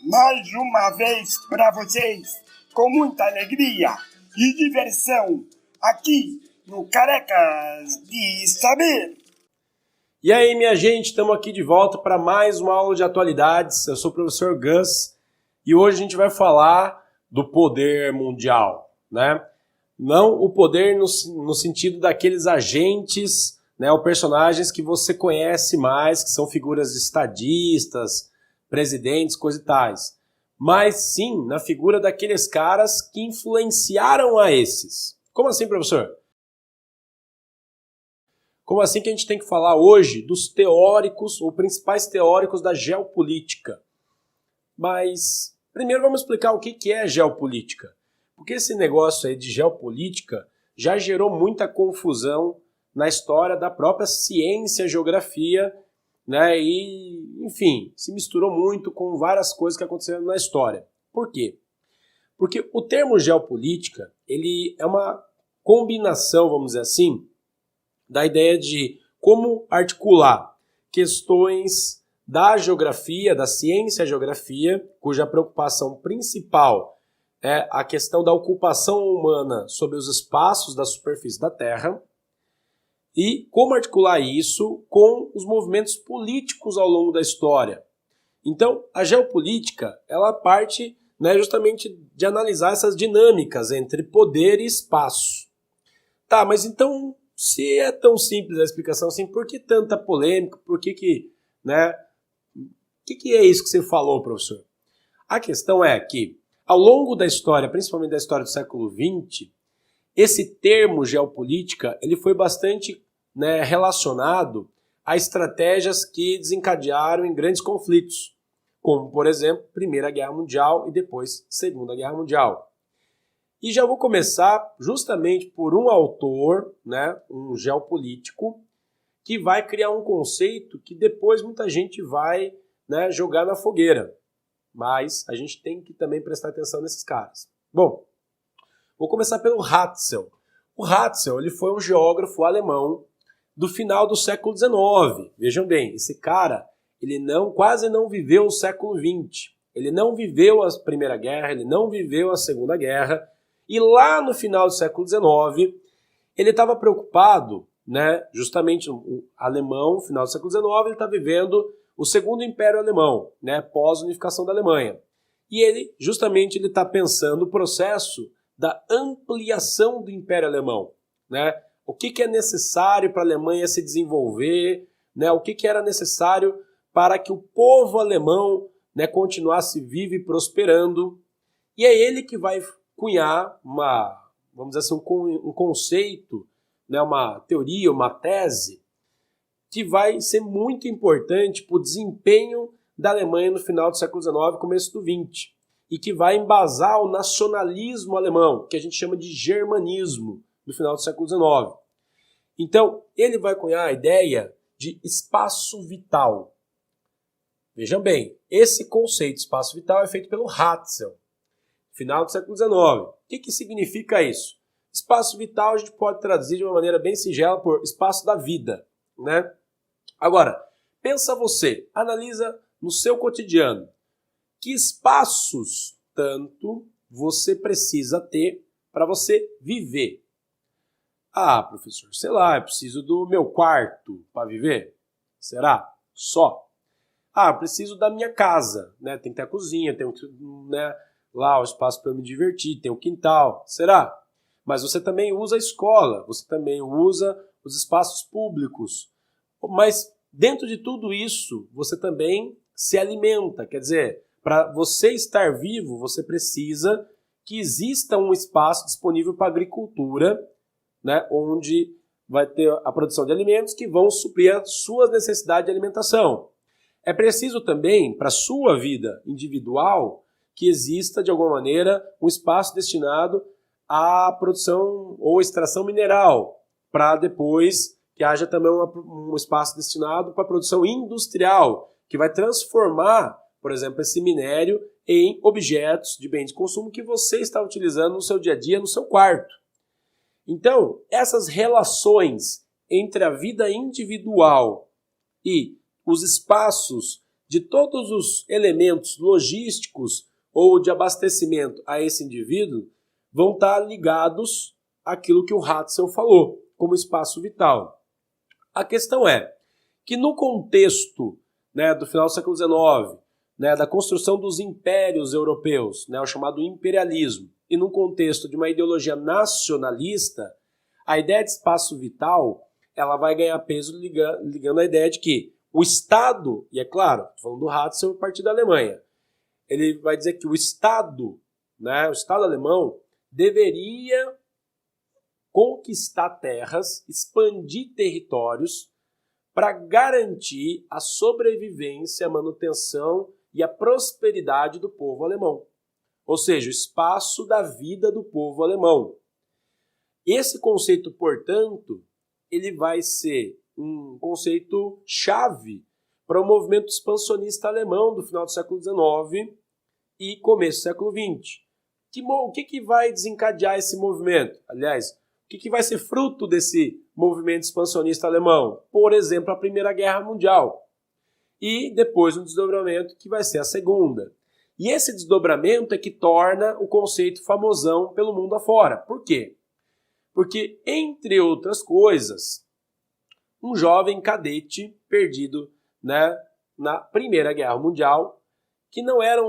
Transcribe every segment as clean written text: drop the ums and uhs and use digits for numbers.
mais uma vez para vocês, com muita alegria e diversão, aqui no Carecas de Saber. E aí, minha gente, estamos aqui de volta para mais uma aula de atualidades. Eu sou o professor Gus e hoje a gente vai falar do poder mundial, né? Não o poder no sentido daqueles agentes, né, ou personagens que você conhece mais, que são figuras estadistas, presidentes, coisa e tais, mas sim na figura daqueles caras que influenciaram a esses. Como assim, professor? Como assim que a gente tem que falar hoje dos teóricos, ou principais teóricos da geopolítica? Mas primeiro vamos explicar o que é geopolítica. Porque esse negócio aí de geopolítica já gerou muita confusão na história da própria ciência, geografia, né? E, enfim, se misturou muito com várias coisas que aconteceram na história. Por quê? Porque o termo geopolítica, ele é uma combinação, vamos dizer assim, da ideia de como articular questões da geografia, da ciência geografia, cuja preocupação principal é a questão da ocupação humana sobre os espaços da superfície da Terra, e como articular isso com os movimentos políticos ao longo da história. Então, a geopolítica, ela parte, né, justamente de analisar essas dinâmicas entre poder e espaço. Tá, mas então, se é tão simples a explicação assim, por que tanta polêmica? Por que né? O que é isso que você falou, professor? A questão é que, ao longo da história, principalmente da história do século XX, esse termo geopolítica ele foi bastante, né, relacionado a estratégias que desencadearam em grandes conflitos, como, por exemplo, Primeira Guerra Mundial e depois Segunda Guerra Mundial. E já vou começar justamente por um autor, né, um geopolítico, que vai criar um conceito que depois muita gente vai, né, jogar na fogueira. Mas a gente tem que também prestar atenção nesses caras. Bom, vou começar pelo Ratzel. O Ratzel ele foi um geógrafo alemão do final do século XIX. Vejam bem, esse cara ele quase não viveu o século XX. Ele não viveu a Primeira Guerra, ele não viveu a Segunda Guerra. E lá no final do século XIX, ele estava preocupado, né, justamente o alemão, no final do século XIX, ele está vivendo o Segundo Império Alemão, né, pós-unificação da Alemanha. E ele, justamente, ele está pensando o processo da ampliação do Império Alemão, né? O que é necessário para a Alemanha se desenvolver, né? O que era necessário para que o povo alemão, né, continuasse vivo e prosperando. E é ele que vai cunhar vamos dizer assim, um conceito, né, uma teoria, uma tese, que vai ser muito importante para o desempenho da Alemanha no final do século XIX e começo do XX, e que vai embasar o nacionalismo alemão, que a gente chama de germanismo, no final do século XIX. Então, ele vai cunhar a ideia de espaço vital. Vejam bem, esse conceito de espaço vital é feito pelo Ratzel, final do século XIX. O que significa isso? Espaço vital a gente pode traduzir de uma maneira bem singela por espaço da vida, né? Agora, pensa você, analisa no seu cotidiano. Que espaços tanto você precisa ter para você viver? Ah, professor, sei lá, eu preciso do meu quarto para viver? Será? Só? Ah, eu preciso da minha casa, né? Tem que ter a cozinha, tem né, lá o espaço para eu me divertir, tem o quintal. Será? Mas você também usa a escola, você também usa os espaços públicos. Mas dentro de tudo isso, você também se alimenta. Quer dizer, para você estar vivo, você precisa que exista um espaço disponível para a agricultura, né, onde vai ter a produção de alimentos que vão suprir as suas necessidades de alimentação. É preciso também, para a sua vida individual, que exista, de alguma maneira, um espaço destinado à produção ou extração mineral, para depois que haja também um espaço destinado para a produção industrial, que vai transformar, por exemplo, esse minério em objetos de bens de consumo que você está utilizando no seu dia a dia, no seu quarto. Então, essas relações entre a vida individual e os espaços de todos os elementos logísticos ou de abastecimento a esse indivíduo vão estar ligados àquilo que o Hatzel falou, como espaço vital. A questão é que no contexto, né, do final do século XIX, né, da construção dos impérios europeus, né, o chamado imperialismo, e no contexto de uma ideologia nacionalista, a ideia de espaço vital ela vai ganhar peso ligando a ideia de que o Estado, e é claro, estou falando do Hatzel a partir da Alemanha, ele vai dizer que o Estado, né, o Estado alemão, deveria conquistar terras, expandir territórios para garantir a sobrevivência, a manutenção e a prosperidade do povo alemão. Ou seja, o espaço da vida do povo alemão. Esse conceito, portanto, ele vai ser um conceito chave para o movimento expansionista alemão do final do século XIX e começo do século XX. O que vai desencadear esse movimento? Aliás, o que vai ser fruto desse movimento expansionista alemão? Por exemplo, a Primeira Guerra Mundial. E depois um desdobramento que vai ser a Segunda. E esse desdobramento é que torna o conceito famosão pelo mundo afora. Por quê? Porque, entre outras coisas, um jovem cadete perdido, né, na Primeira Guerra Mundial, que não era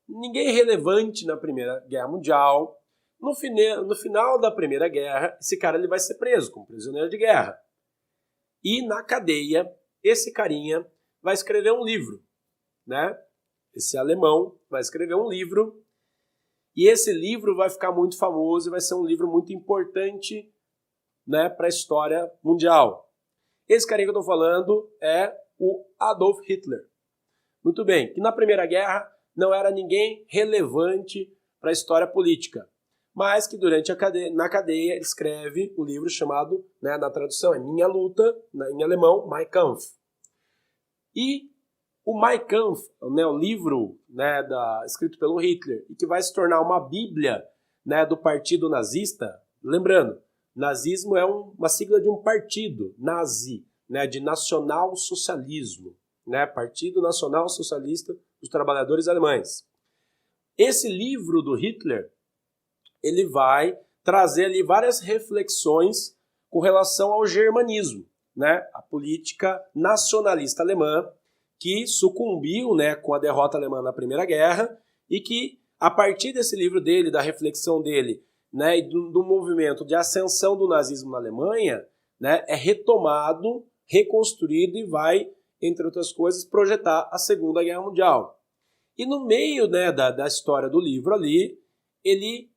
ninguém relevante na Primeira Guerra Mundial, no final da Primeira Guerra, esse cara ele vai ser preso como prisioneiro de guerra. E na cadeia, esse carinha vai escrever um livro, né? Esse alemão vai escrever um livro e esse livro vai ficar muito famoso e vai ser um livro muito importante, né, para a história mundial. Esse carinha que eu estou falando é o Adolf Hitler. Muito bem, que na Primeira Guerra não era ninguém relevante para a história política, mas que na cadeia ele escreve um livro chamado, né, na tradução é Minha Luta, em alemão, Mein Kampf. E o Mein Kampf, né, o livro, né, escrito pelo Hitler, e que vai se tornar uma bíblia, né, do partido nazista, lembrando, nazismo é uma sigla de um partido, nazi, né, de nacional-socialismo, né, Partido Nacional Socialista dos Trabalhadores Alemães. Esse livro do Hitler, ele vai trazer ali várias reflexões com relação ao germanismo, né, a política nacionalista alemã, que sucumbiu, né, com a derrota alemã na Primeira Guerra e que, a partir desse livro dele, da reflexão dele, né, e do movimento de ascensão do nazismo na Alemanha, né, é retomado, reconstruído e vai, entre outras coisas, projetar a Segunda Guerra Mundial. E no meio, né, da história do livro ali, ele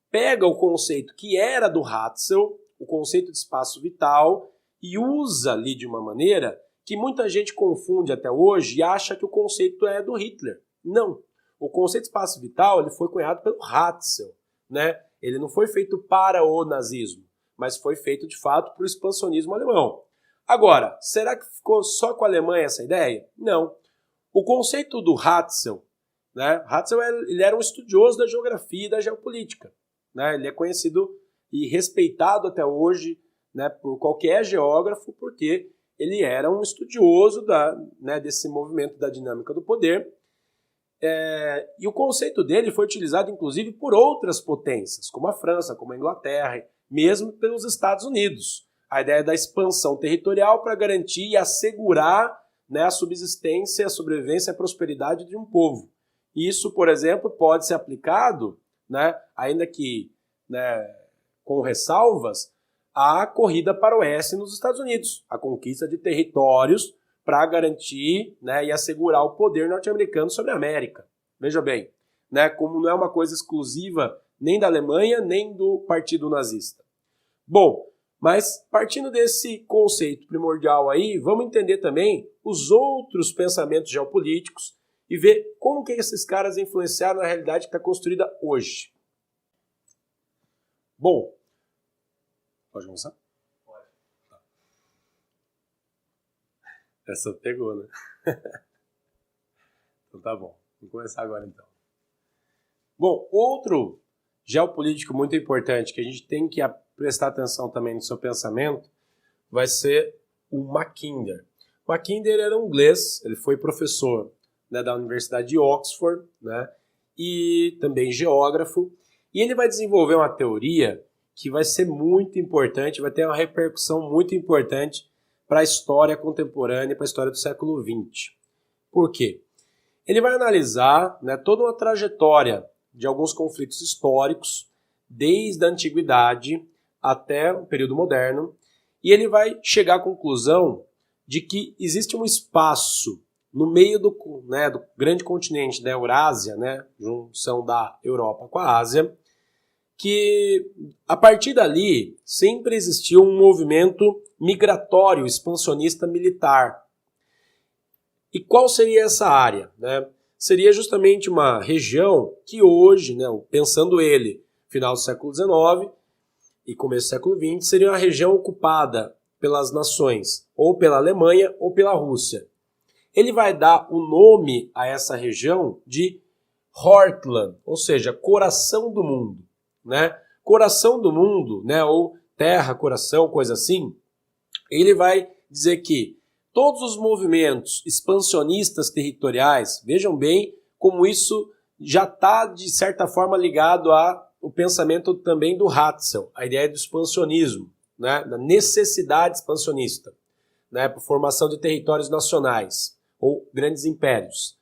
pega o conceito que era do Hatzel, o conceito de espaço vital, e usa ali de uma maneira que muita gente confunde até hoje e acha que o conceito é do Hitler. Não. O conceito de espaço vital ele foi cunhado pelo Hatzel, né? Ele não foi feito para o nazismo, mas foi feito de fato para o expansionismo alemão. Agora, será que ficou só com a Alemanha essa ideia? Não. O conceito do Hatzel, né? Hatzel ele era um estudioso da geografia e da geopolítica, né? Ele é conhecido e respeitado até hoje, né, por qualquer geógrafo, porque ele era um estudioso né, desse movimento da dinâmica do poder. E o conceito dele foi utilizado, inclusive, por outras potências, como a França, como a Inglaterra, mesmo pelos Estados Unidos. A ideia da expansão territorial para garantir e assegurar, né, a subsistência, a sobrevivência e a prosperidade de um povo. Isso, por exemplo, pode ser aplicado, né, ainda que, né, com ressalvas, a corrida para o oeste nos Estados Unidos, a conquista de territórios para garantir, né, e assegurar o poder norte-americano sobre a América. Veja bem, né, como não é uma coisa exclusiva nem da Alemanha, nem do Partido Nazista. Bom, mas partindo desse conceito primordial aí, vamos entender também os outros pensamentos geopolíticos e ver como que esses caras influenciaram na realidade que está construída hoje. Bom, pode começar? Pode. Tá. Essa pegou, né? Então tá bom. Vamos começar agora então. Bom, outro geopolítico muito importante que a gente tem que prestar atenção também no seu pensamento vai ser o Mackinder. Mackinder era um inglês, ele foi professor, né, da Universidade de Oxford, né, e também geógrafo, e ele vai desenvolver uma teoria que vai ser muito importante, vai ter uma repercussão muito importante para a história contemporânea, para a história do século XX. Por quê? Ele vai analisar, né, toda uma trajetória de alguns conflitos históricos, desde a antiguidade até o período moderno, e ele vai chegar à conclusão de que existe um espaço no meio do grande continente da Eurásia, né, junção da Europa com a Ásia, que a partir dali sempre existiu um movimento migratório, expansionista militar. E qual seria essa área, né? Seria justamente uma região que hoje, né, pensando ele, final do século XIX e começo do século XX, seria uma região ocupada pelas nações, ou pela Alemanha ou pela Rússia. Ele vai dar o nome a essa região de Heartland, ou seja, coração do mundo, né? Coração do mundo, né, ou terra, coração, coisa assim. Ele vai dizer que todos os movimentos expansionistas territoriais, vejam bem como isso já está, de certa forma, ligado ao pensamento também do Hatzel, a ideia do expansionismo, né, da necessidade expansionista, né, por formação de territórios nacionais ou grandes impérios.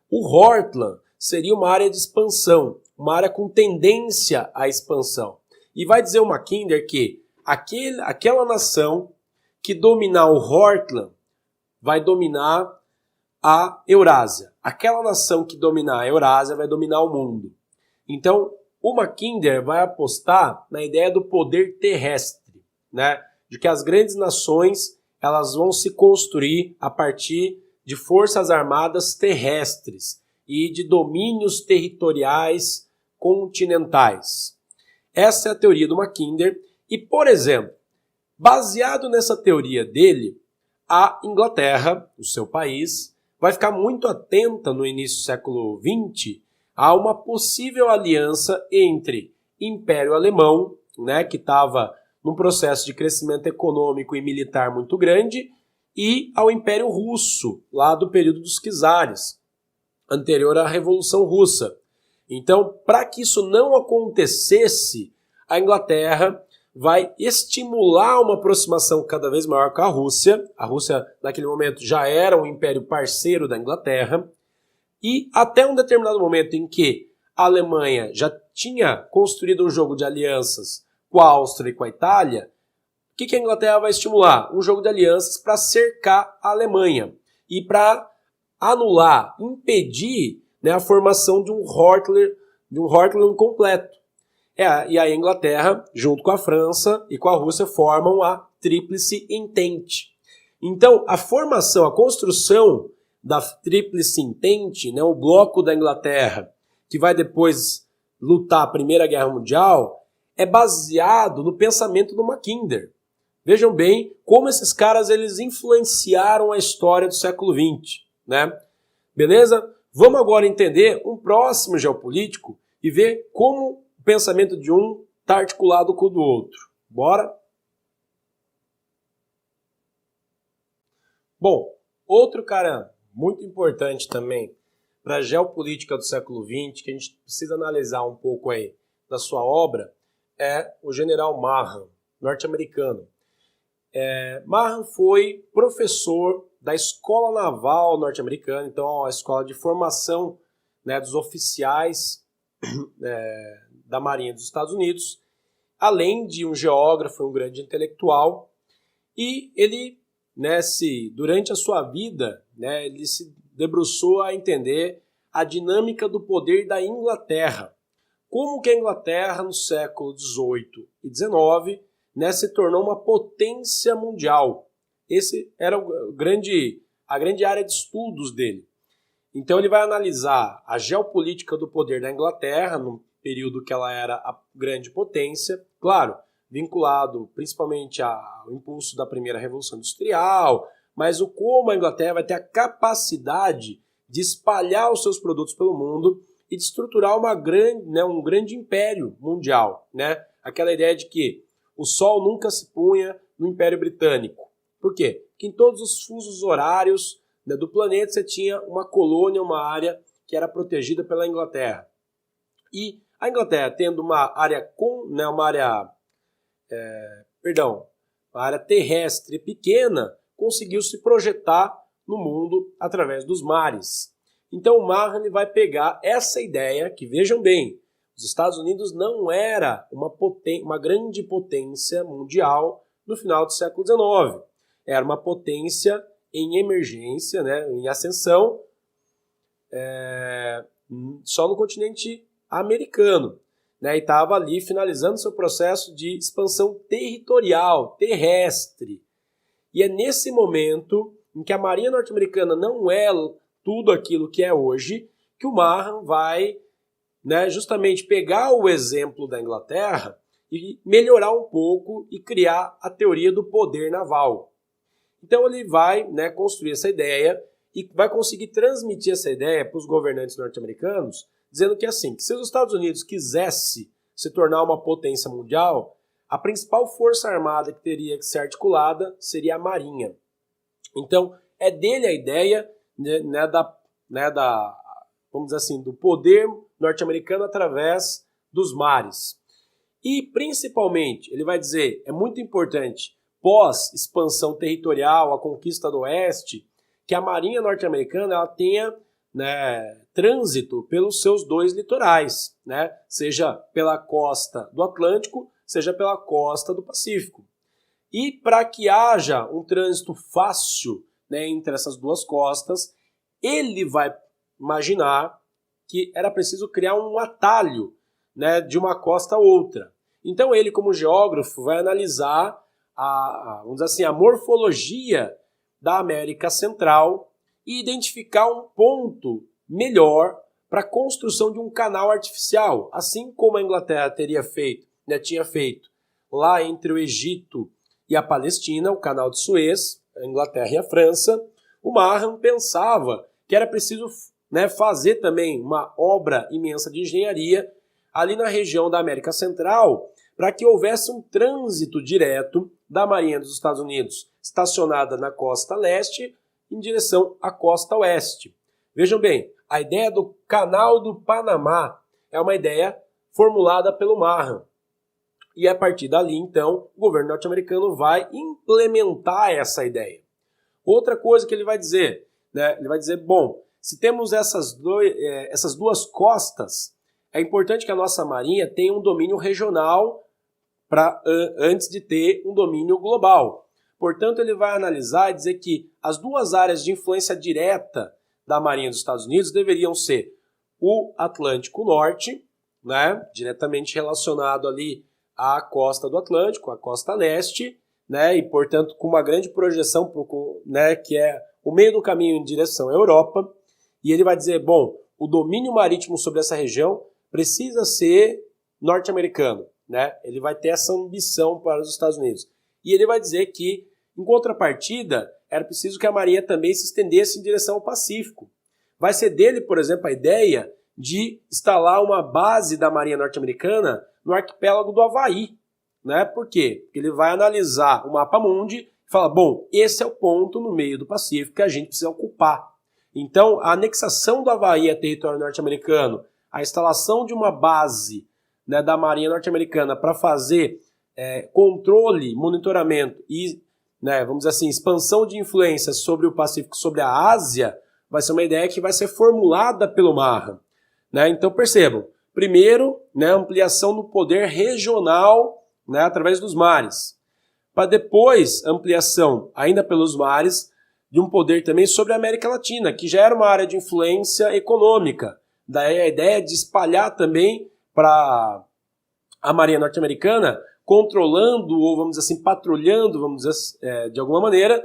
O Heartland seria uma área de expansão, uma área com tendência à expansão. E vai dizer o Mackinder que aquela nação que dominar o Heartland vai dominar a Eurásia. Aquela nação que dominar a Eurásia vai dominar o mundo. Então, o Mackinder vai apostar na ideia do poder terrestre, né? De que as grandes nações elas vão se construir a partir de forças armadas terrestres e de domínios territoriais continentais. Essa é a teoria do Mackinder e, por exemplo, baseado nessa teoria dele, a Inglaterra, o seu país, vai ficar muito atenta no início do século XX a uma possível aliança entre Império Alemão, né, que estava num processo de crescimento econômico e militar muito grande, e ao Império Russo, lá do período dos czares, anterior à Revolução Russa. Então, para que isso não acontecesse, a Inglaterra vai estimular uma aproximação cada vez maior com a Rússia. A Rússia, naquele momento, já era um império parceiro da Inglaterra. E até um determinado momento em que a Alemanha já tinha construído um jogo de alianças com a Áustria e com a Itália, o que a Inglaterra vai estimular? Um jogo de alianças para cercar a Alemanha e para anular, impedir, né, a formação de um Heartland completo. E a Inglaterra, junto com a França e com a Rússia, formam a Tríplice Entente. Então, a formação, a construção da Tríplice Entente, né, o bloco da Inglaterra, que vai depois lutar a Primeira Guerra Mundial, é baseado no pensamento do Mackinder. Vejam bem como esses caras eles influenciaram a história do século XX, né? Beleza? Vamos agora entender um próximo geopolítico e ver como o pensamento de um está articulado com o do outro. Bora? Bom, outro cara muito importante também para a geopolítica do século XX, que a gente precisa analisar um pouco aí da sua obra, é o general Mahan, norte-americano. Mahan foi professor da Escola Naval norte-americana, então a escola de formação, né, dos oficiais da Marinha dos Estados Unidos, além de um geógrafo, um grande intelectual, e ele, né, durante a sua vida, né, ele se debruçou a entender a dinâmica do poder da Inglaterra. Como que a Inglaterra, no século XVIII e XIX, né, se tornou uma potência mundial. Esse era a grande área de estudos dele. Então ele vai analisar a geopolítica do poder da Inglaterra, no período que ela era a grande potência, claro, vinculado principalmente ao impulso da primeira Revolução Industrial, mas como a Inglaterra vai ter a capacidade de espalhar os seus produtos pelo mundo e de estruturar um grande império mundial, né? Aquela ideia de que o sol nunca se punha no Império Britânico. Por quê? que em todos os fusos horários, né, do planeta você tinha uma colônia, uma área que era protegida pela Inglaterra. E a Inglaterra, tendo uma área uma área terrestre pequena, conseguiu se projetar no mundo através dos mares. Então o Mahan vai pegar essa ideia, que vejam bem, os Estados Unidos não era uma grande potência mundial no final do século XIX. Era uma potência em emergência, né, em ascensão, só no continente americano, né, e estava ali finalizando seu processo de expansão territorial, terrestre. E é nesse momento em que a Marinha norte-americana não é tudo aquilo que é hoje, que o Mahan vai, né, justamente pegar o exemplo da Inglaterra e melhorar um pouco e criar a teoria do poder naval. Então ele vai, né, construir essa ideia e vai conseguir transmitir essa ideia para os governantes norte-americanos, dizendo que assim, que se os Estados Unidos quisesse se tornar uma potência mundial, a principal força armada que teria que ser articulada seria a Marinha. Então é dele a ideia, vamos dizer assim, do poder norte-americano através dos mares. E principalmente, ele vai dizer, é muito importante, pós-expansão territorial, a conquista do Oeste, que a Marinha norte-americana ela tenha, né, trânsito pelos seus 2 litorais, né, seja pela costa do Atlântico, seja pela costa do Pacífico. E para que haja um trânsito fácil, né, entre essas 2 costas, ele vai imaginar que era preciso criar um atalho, né, de uma costa a outra. Então ele, como geógrafo, vai analisar vamos dizer assim, a morfologia da América Central e identificar um ponto melhor para a construção de um canal artificial, assim como a Inglaterra tinha feito lá entre o Egito e a Palestina, o canal de Suez, a Inglaterra e a França. O Mahan pensava que era preciso, né, fazer também uma obra imensa de engenharia ali na região da América Central, para que houvesse um trânsito direto da Marinha dos Estados Unidos, estacionada na costa leste, em direção à costa oeste. Vejam bem, a ideia do Canal do Panamá é uma ideia formulada pelo Mahan. E a partir dali, então, o governo norte-americano vai implementar essa ideia. Outra coisa que ele vai dizer, né? Ele vai dizer, bom, se temos essas 2 costas, é importante que a nossa marinha tenha um domínio regional antes de ter um domínio global. Portanto, ele vai analisar e dizer que as 2 áreas de influência direta da Marinha dos Estados Unidos deveriam ser o Atlântico Norte, né, diretamente relacionado ali à costa do Atlântico, à costa leste, né, e, portanto, com uma grande projeção, né, que é o meio do caminho em direção à Europa. E ele vai dizer, bom, o domínio marítimo sobre essa região precisa ser norte-americano, né? Ele vai ter essa ambição para os Estados Unidos. E ele vai dizer que, em contrapartida, era preciso que a Marinha também se estendesse em direção ao Pacífico. Vai ser dele, por exemplo, a ideia de instalar uma base da Marinha norte-americana no arquipélago do Havaí. Né? Por quê? Porque ele vai analisar o mapa mundi e fala, bom, esse é o ponto no meio do Pacífico que a gente precisa ocupar. Então, a anexação do Havaí a território norte-americano, a instalação de uma base, né, da Marinha norte-americana para fazer controle, monitoramento e, né, vamos dizer assim, expansão de influência sobre o Pacífico, sobre a Ásia, vai ser uma ideia que vai ser formulada pelo Mahan. Né? Então percebam, primeiro, né, ampliação do poder regional, né, através dos mares, para depois ampliação ainda pelos mares de um poder também sobre a América Latina, que já era uma área de influência econômica. Daí a ideia de espalhar também para a Marinha norte-americana, controlando ou, vamos dizer assim, patrulhando, vamos dizer, de alguma maneira,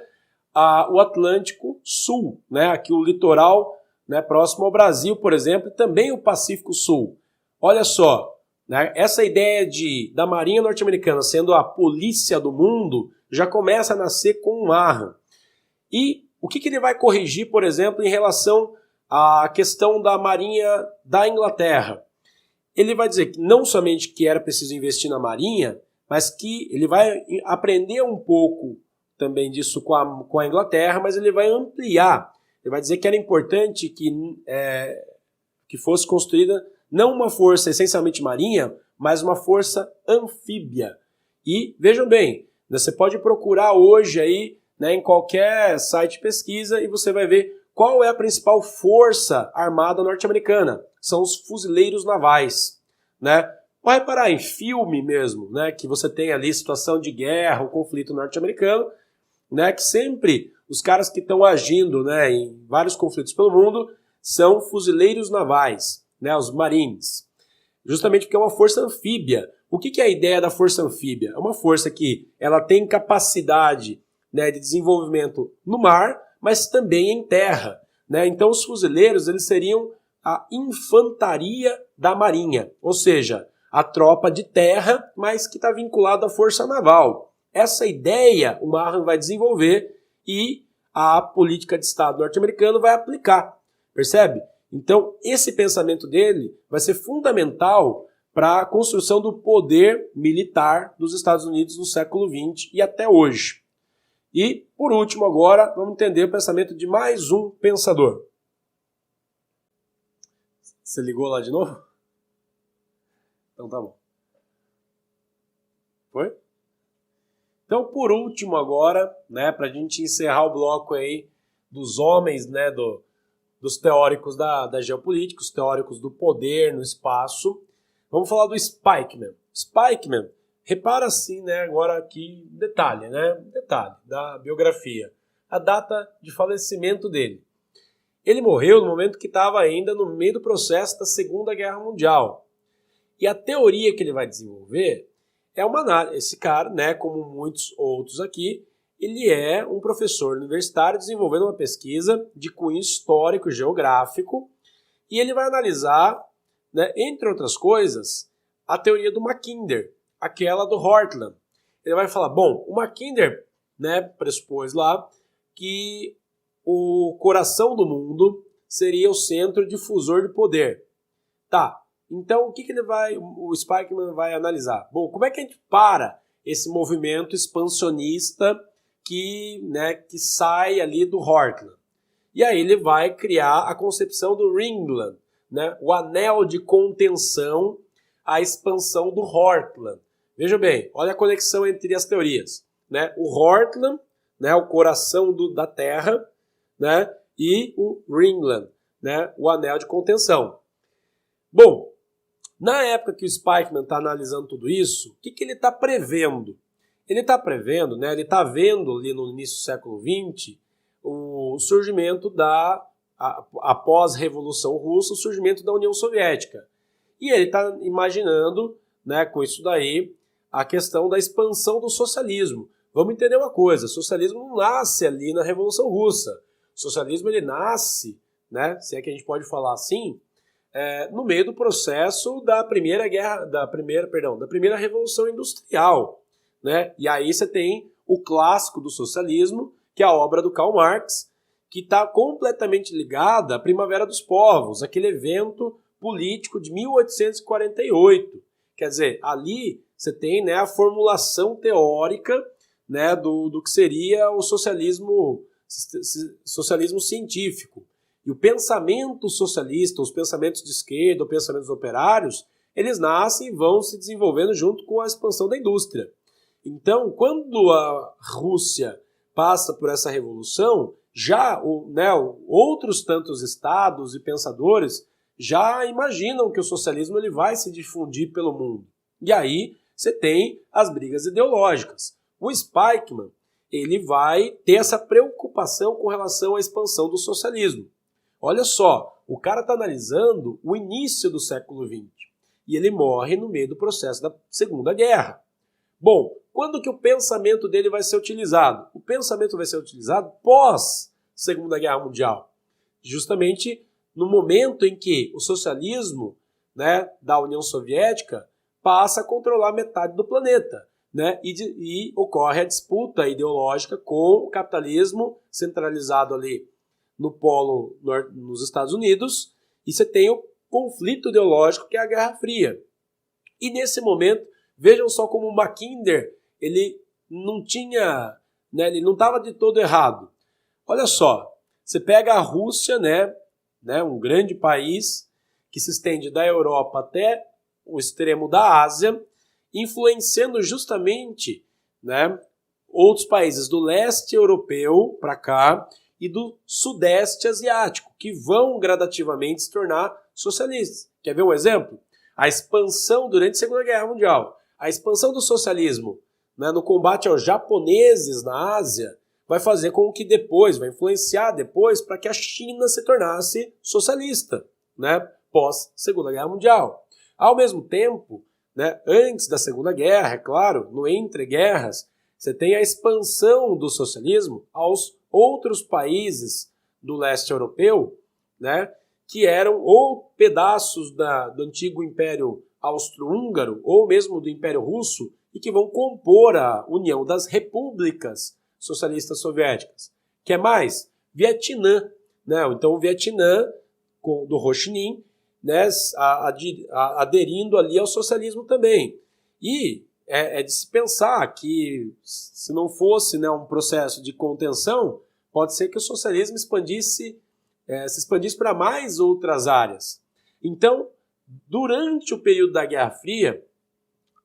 o Atlântico Sul, né? Aqui o litoral, né, próximo ao Brasil, por exemplo, e também o Pacífico Sul. Olha só, né, essa ideia da Marinha norte-americana sendo a polícia do mundo já começa a nascer com o Mahan. E o que ele vai corrigir, por exemplo, em relação à questão da Marinha da Inglaterra? Ele vai dizer que não somente que era preciso investir na Marinha, mas que ele vai aprender um pouco também disso com a Inglaterra, mas ele vai ampliar. Ele vai dizer que era importante que fosse construída não uma força essencialmente marinha, mas uma força anfíbia. E vejam bem, você pode procurar hoje aí, né, em qualquer site de pesquisa e você vai ver qual é a principal força armada norte-americana. São os fuzileiros navais, né? Pode reparar em filme mesmo, né, que você tem ali situação de guerra, o conflito norte-americano, né, que sempre os caras que estão agindo, né, em vários conflitos pelo mundo são fuzileiros navais, né, os Marines. Justamente porque é uma força anfíbia. O que é a ideia da força anfíbia? É uma força que ela tem capacidade, né, de desenvolvimento no mar, mas também em terra, né? Então os fuzileiros eles seriam a infantaria da marinha, ou seja, a tropa de terra, mas que está vinculada à força naval. Essa ideia o Mahan vai desenvolver e a política de Estado norte-americana vai aplicar, percebe? Então esse pensamento dele vai ser fundamental para a construção do poder militar dos Estados Unidos no século XX e até hoje. E, por último, agora, vamos entender o pensamento de mais um pensador. Você ligou lá de novo? Então tá bom. Foi? Então, por último agora, né, para a gente encerrar o bloco aí dos homens, né, dos teóricos da geopolítica, os teóricos do poder no espaço, vamos falar do Spikeman. Spikeman, repara assim, né, agora aqui, detalhe da biografia, a data de falecimento dele. Ele morreu no momento que estava ainda no meio do processo da Segunda Guerra Mundial. E a teoria que ele vai desenvolver é uma análise. Esse cara, né, como muitos outros aqui, ele é um professor universitário desenvolvendo uma pesquisa de cunho histórico geográfico e ele vai analisar, né, entre outras coisas, a teoria do Mackinder, aquela do Hortland. Ele vai falar, bom, o Mackinder, né, pressupôs lá que o coração do mundo seria o centro difusor de poder. Tá, então o que o Spikeman vai analisar? Bom, como é que a gente para esse movimento expansionista que sai ali do Hortland? E aí ele vai criar a concepção do Ringland, né, o anel de contenção à expansão do Hortland. Veja bem, olha a conexão entre as teorias, né? O Hortland, né, o coração da Terra, né, e o Ringland, né, o anel de contenção. Bom, na época que o Spikeman está analisando tudo isso, o que ele está prevendo? Ele está prevendo, né, ele está vendo ali no início do século XX o surgimento após a Revolução Russa, o surgimento da União Soviética. E ele está imaginando, né, com isso daí, a questão da expansão do socialismo. Vamos entender uma coisa, o socialismo não nasce ali na Revolução Russa. O socialismo ele nasce, né, se é que a gente pode falar assim, no meio do processo da primeira Revolução Industrial, né? E aí você tem o clássico do socialismo, que é a obra do Karl Marx, que está completamente ligada à Primavera dos Povos, aquele evento político de 1848. Quer dizer, ali você tem, né, a formulação teórica, né, do que seria o socialismo científico. E o pensamento socialista, os pensamentos de esquerda, os pensamentos operários, eles nascem e vão se desenvolvendo junto com a expansão da indústria. Então, quando a Rússia passa por essa revolução, já outros tantos estados e pensadores já imaginam que o socialismo ele vai se difundir pelo mundo. E aí você tem as brigas ideológicas. O Spikeman ele vai ter essa preocupação com relação à expansão do socialismo. Olha só, o cara está analisando o início do século XX e ele morre no meio do processo da Segunda Guerra. Bom, quando que o pensamento dele vai ser utilizado? O pensamento vai ser utilizado pós Segunda Guerra Mundial, justamente no momento em que o socialismo, né, da União Soviética passa a controlar metade do planeta, né, e ocorre a disputa ideológica com o capitalismo centralizado ali no polo nos Estados Unidos, e você tem o conflito ideológico que é a Guerra Fria. E nesse momento, vejam só como o Mackinder ele não né, ele não estava de todo errado. Olha só, você pega a Rússia, né, um grande país que se estende da Europa até o extremo da Ásia, influenciando justamente, né, outros países do leste europeu para cá e do sudeste asiático, que vão gradativamente se tornar socialistas. Quer ver um exemplo? A expansão durante a Segunda Guerra Mundial, a expansão do socialismo, né, no combate aos japoneses na Ásia, vai fazer com que depois, vai influenciar depois para que a China se tornasse socialista, né, pós Segunda Guerra Mundial. Ao mesmo tempo, né, antes da Segunda Guerra, é claro, no entre-guerras, você tem a expansão do socialismo aos outros países do leste europeu, né, que eram ou pedaços do antigo Império Austro-Húngaro ou mesmo do Império Russo e que vão compor a União das Repúblicas Socialistas Soviéticas. Que é mais? Vietnã. Né? Então o Vietnã, do Ho Chi Minh, né, aderindo ali ao socialismo também. E é de se pensar que, se não fosse, né, um processo de contenção, pode ser que o socialismo se expandisse para mais outras áreas. Então, durante o período da Guerra Fria,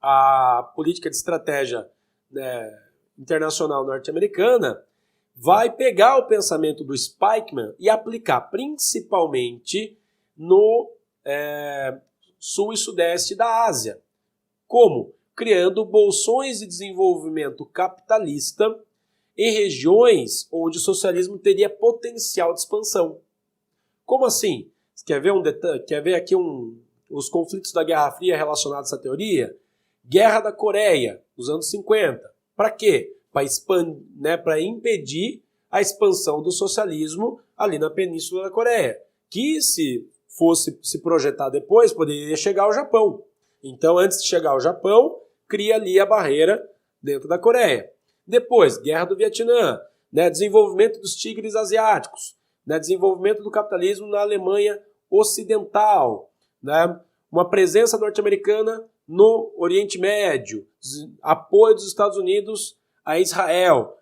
a política de estratégia, né, internacional norte-americana vai pegar o pensamento do Spykman e aplicar principalmente no sul e sudeste da Ásia. Como? Criando bolsões de desenvolvimento capitalista em regiões onde o socialismo teria potencial de expansão. Como assim? Você quer ver aqui os conflitos da Guerra Fria relacionados a essa teoria? Guerra da Coreia, nos anos 50. Para quê? Para impedir a expansão do socialismo ali na Península da Coreia, que se fosse se projetar depois, poderia chegar ao Japão. Então, antes de chegar ao Japão, cria ali a barreira dentro da Coreia. Depois, Guerra do Vietnã, né, desenvolvimento dos tigres asiáticos, né, desenvolvimento do capitalismo na Alemanha Ocidental, né, uma presença norte-americana no Oriente Médio, apoio dos Estados Unidos a Israel.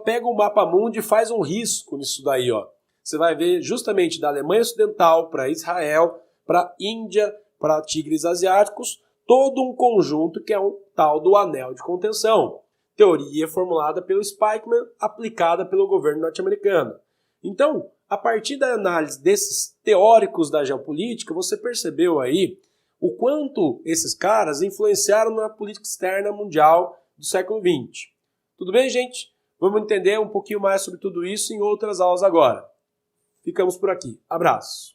Pega um mapa mundi e faz um risco nisso daí, ó. Você vai ver justamente da Alemanha Ocidental para Israel, para Índia, para tigres asiáticos, todo um conjunto que é um tal do anel de contenção. Teoria formulada pelo Spykman, aplicada pelo governo norte-americano. Então, a partir da análise desses teóricos da geopolítica, você percebeu aí o quanto esses caras influenciaram na política externa mundial do século XX. Tudo bem, gente? Vamos entender um pouquinho mais sobre tudo isso em outras aulas agora. Ficamos por aqui. Abraço!